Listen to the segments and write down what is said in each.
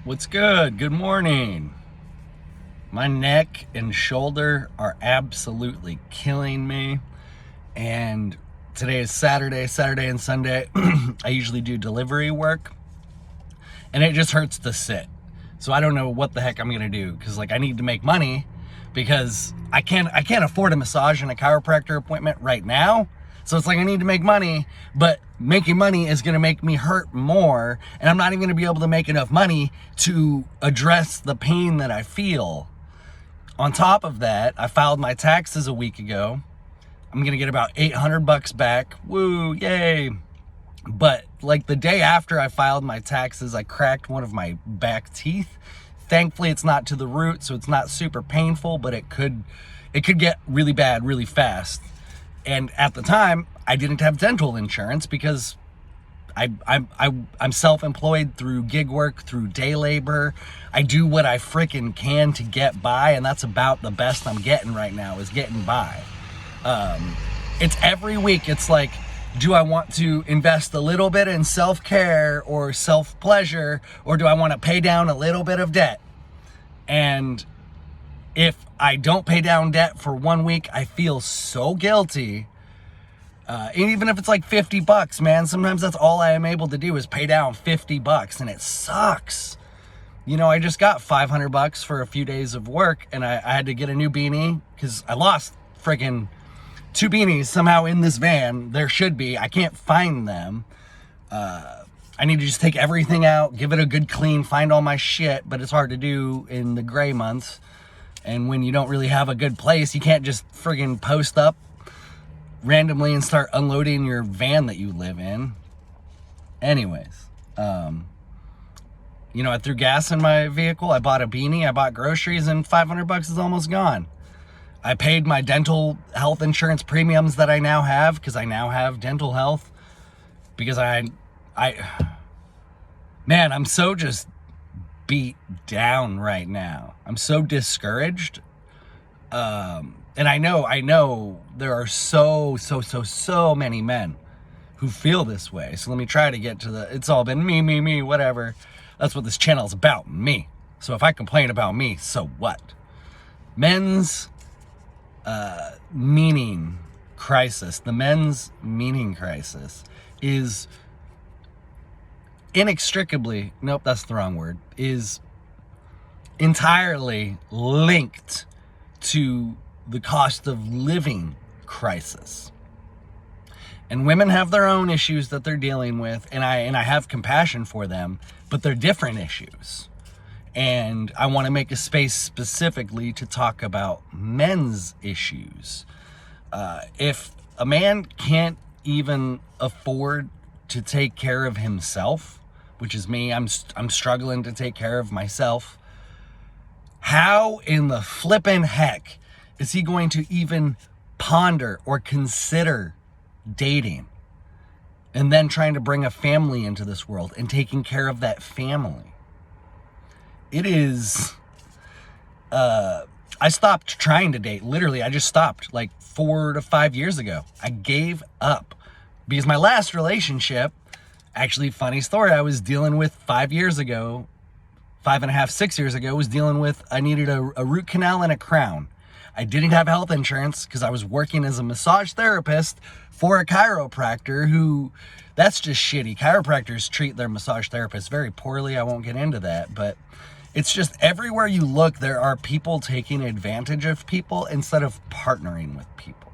What's good? Good morning. My neck and shoulder are absolutely killing me. And today is Saturday and Sunday. I usually do delivery work. And it just hurts to sit. So I don't know what the heck I'm gonna do. Cause I need to make money because I can't afford a massage and a chiropractor appointment right now. So it's I need to make money, but making money is gonna make me hurt more, and I'm not even gonna be able to make enough money to address the pain that I feel. On top of that, I filed my taxes a week ago. I'm gonna get about $800 back. Woo, yay. But the day after I filed my taxes, I cracked one of my back teeth. Thankfully, it's not to the root, so it's not super painful, but it could get really bad really fast. And at the time, I didn't have dental insurance because I'm self-employed through gig work, through day labor. I do what I freaking can to get by, and that's about the best I'm getting right now, is getting by. It's every week, it's do I want to invest a little bit in self-care or self-pleasure, or do I want to pay down a little bit of debt? And if I don't pay down debt for 1 week, I feel so guilty. And even if it's $50, man, sometimes that's all I am able to do is pay down $50, and it sucks. I just got $500 for a few days of work, and I had to get a new beanie because I lost friggin' 2 beanies somehow in this van. There should be. I can't find them. I need to just take everything out, give it a good clean, find all my shit, but it's hard to do in the gray months. And when you don't really have a good place, you can't just friggin' post up randomly and start unloading your van that you live in. Anyways, I threw gas in my vehicle. I bought a beanie, I bought groceries, and $500 is almost gone. I paid my dental health insurance premiums that I now have, because I now have dental health, because man, I'm so just beat down right now. I'm so discouraged. And I know there are so many men who feel this way. So let me try to get to it's all been me, whatever. That's what this channel is about, me. So if I complain about me, so what? Men's meaning crisis. The men's meaning crisis is inextricably, nope, that's the wrong word, is entirely linked to the cost of living crisis. And women have their own issues that they're dealing with, and I have compassion for them, but they're different issues. And I want to make a space specifically to talk about men's issues. If a man can't even afford to take care of himself, which is me, I'm struggling to take care of myself, how in the flippin' heck is he going to even ponder or consider dating and then trying to bring a family into this world and taking care of that family? It is, I stopped trying to date. Literally, I just stopped 4 to 5 years ago. I gave up because my last relationship, actually, funny story, I was dealing with 5 years ago, 5.5, 6 years ago, was dealing with, I needed a root canal and a crown. I didn't have health insurance because I was working as a massage therapist for a chiropractor who, that's just shitty. Chiropractors treat their massage therapists very poorly. I won't get into that, but it's just everywhere you look, there are people taking advantage of people instead of partnering with people.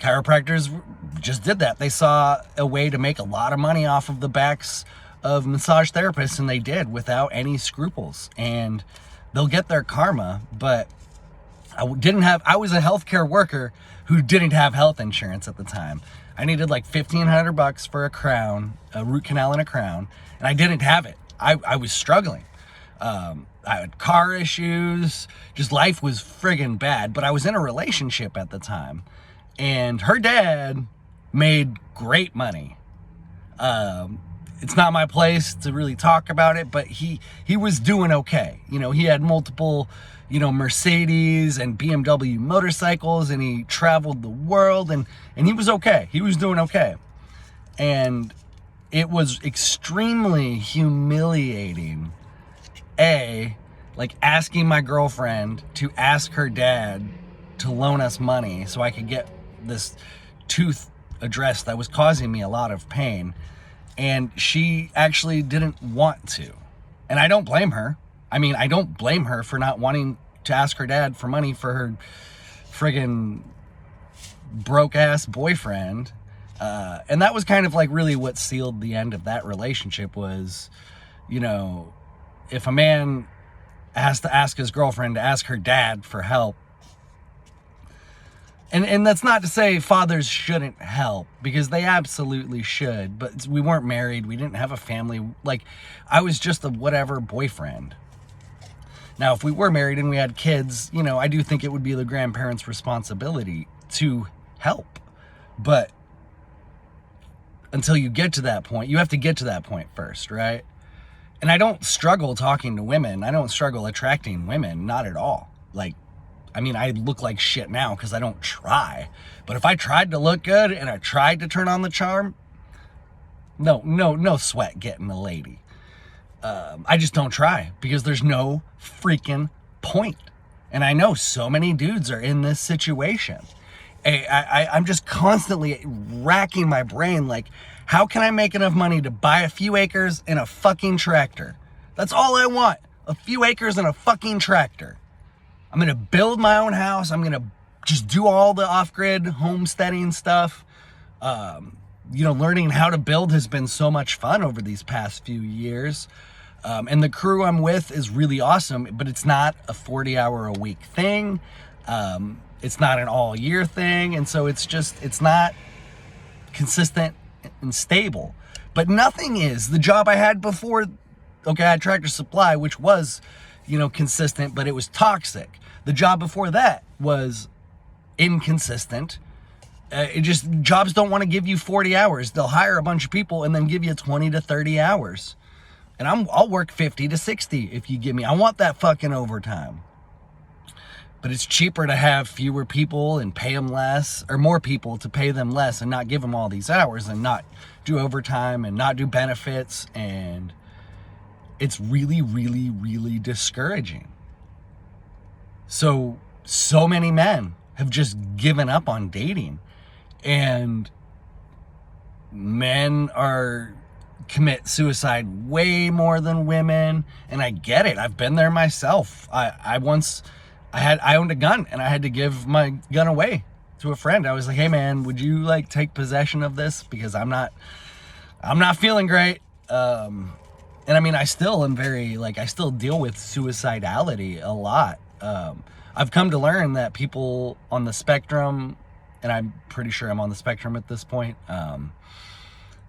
Chiropractors just did that. They saw a way to make a lot of money off of the backs of massage therapists, and they did without any scruples. And they'll get their karma, but I was a healthcare worker who didn't have health insurance at the time. I needed $1,500 for a crown, a root canal and a crown, and I didn't have it. I was struggling. I had car issues, just life was friggin' bad, but I was in a relationship at the time, and her dad made great money. It's not my place to really talk about it, but he was doing okay. He had multiple, Mercedes and BMW motorcycles, and he traveled the world, and he was okay. He was doing okay. And it was extremely humiliating like asking my girlfriend to ask her dad to loan us money so I could get this tooth addressed that was causing me a lot of pain. And she actually didn't want to. And I don't blame her. I mean, I don't blame her for not wanting to ask her dad for money for her friggin' broke ass boyfriend. And that was kind of like really what sealed the end of that relationship was, you know, if a man has to ask his girlfriend to ask her dad for help. And that's not to say fathers shouldn't help, because they absolutely should, but we weren't married. We didn't have a family. Like, I was just a whatever boyfriend. Now, if we were married and we had kids, you know, I do think it would be the grandparents' responsibility to help. But until you get to that point, you have to get to that point first, right? And I don't struggle talking to women. I don't struggle attracting women, not at all. Like, I mean, I look like shit now because I don't try. But if I tried to look good and I tried to turn on the charm, no sweat getting a lady. I just don't try because there's no freaking point. And I know so many dudes are in this situation. I'm just constantly racking my brain like, how can I make enough money to buy a few acres and a fucking tractor? That's all I want. A few acres and a fucking tractor. I'm going to build my own house. I'm going to just do all the off-grid homesteading stuff. You know, learning how to build has been so much fun over these past few years. And the crew I'm with is really awesome, but it's not a 40-hour-a-week thing. It's not an all-year thing. And so it's not consistent and stable. But nothing is. The job I had before, okay, I had Tractor Supply, which was, you know, consistent, but it was toxic. The job before that was inconsistent. Jobs don't want to give you 40 hours. They'll hire a bunch of people and then give you 20 to 30 hours. And I'll work 50 to 60 if you give me. I want that fucking overtime. But it's cheaper to have fewer people and pay them less, or more people to pay them less and not give them all these hours and not do overtime and not do benefits. And it's really, really, really discouraging. So many men have just given up on dating, and men commit suicide way more than women. And I get it. I've been there myself. I owned a gun and I had to give my gun away to a friend. I was like, hey man, would you like take possession of this? Because I'm not feeling great. And I mean, I still am I still deal with suicidality a lot. I've come to learn that people on the spectrum, and I'm pretty sure I'm on the spectrum at this point,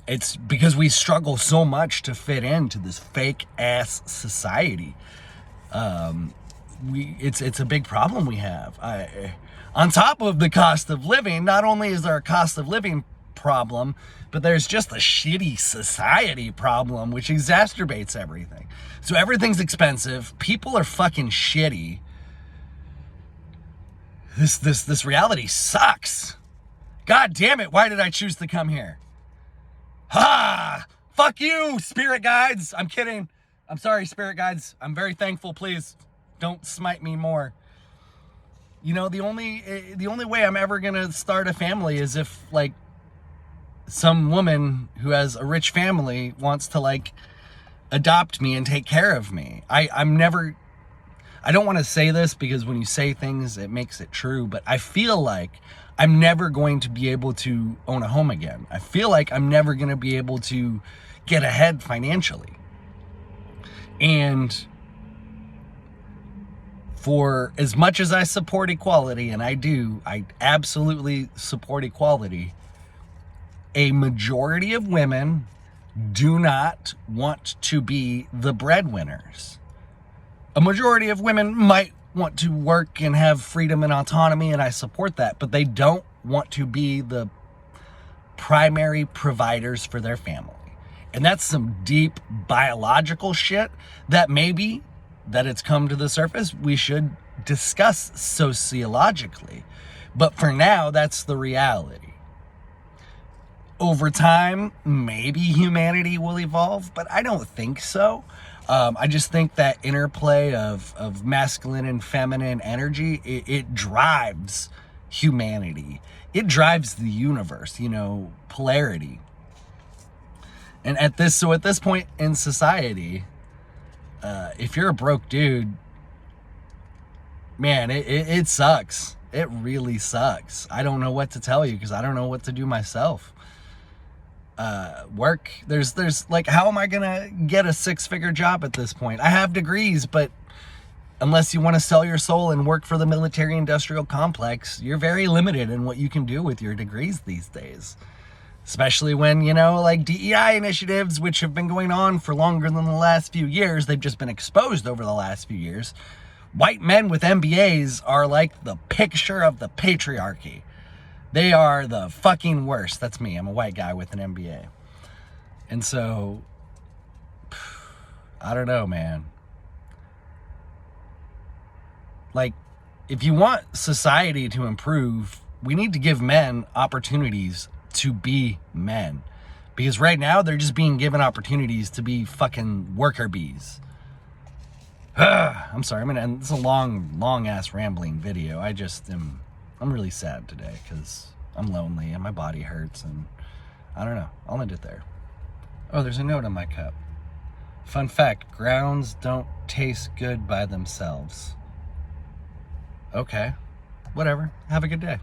it's because we struggle so much to fit into this fake ass society. It's a big problem we have. On top of the cost of living, not only is there a cost of living problem, but there's just a shitty society problem, which exacerbates everything. So everything's expensive. People are fucking shitty. This reality sucks. God damn it. Why did I choose to come here? Ha! Fuck you, spirit guides. I'm kidding. I'm sorry, spirit guides. I'm very thankful. Please don't smite me more. You know, the only way I'm ever going to start a family is if like some woman who has a rich family wants to like adopt me and take care of me. I don't want to say this because when you say things, it makes it true, but I feel like I'm never going to be able to own a home again. I feel like I'm never going to be able to get ahead financially. And for as much as I support equality, and I absolutely support equality, a majority of women do not want to be the breadwinners. A majority of women might want to work and have freedom and autonomy, and I support that, but they don't want to be the primary providers for their family. And that's some deep biological shit that maybe that it's come to the surface we should discuss sociologically. But for now, that's the reality. Over time, maybe humanity will evolve, but I don't think so. I just think that interplay of masculine and feminine energy, it drives humanity. It drives the universe, you know, polarity. And at this point in society, if you're a broke dude, man, it sucks. It really sucks. I don't know what to tell you because I don't know what to do myself. Work, there's like, how am I gonna get a 6-figure job at this point? I have degrees, but unless you want to sell your soul and work for the military industrial complex, you're very limited in what you can do with your degrees these days. Especially when, you know, like DEI initiatives, which have been going on for longer than the last few years, they've just been exposed over the last few years. White men with MBAs are like the picture of the patriarchy. They are the fucking worst. That's me. I'm a white guy with an MBA. And so, I don't know, man. Like, if you want society to improve, we need to give men opportunities to be men. Because right now, they're just being given opportunities to be fucking worker bees. I'm sorry, I'm gonna end. It's a long ass rambling video. I'm really sad today because I'm lonely and my body hurts and I don't know. I'll end it there. Oh, there's a note on my cup. Fun fact, grounds don't taste good by themselves. Okay, whatever. Have a good day.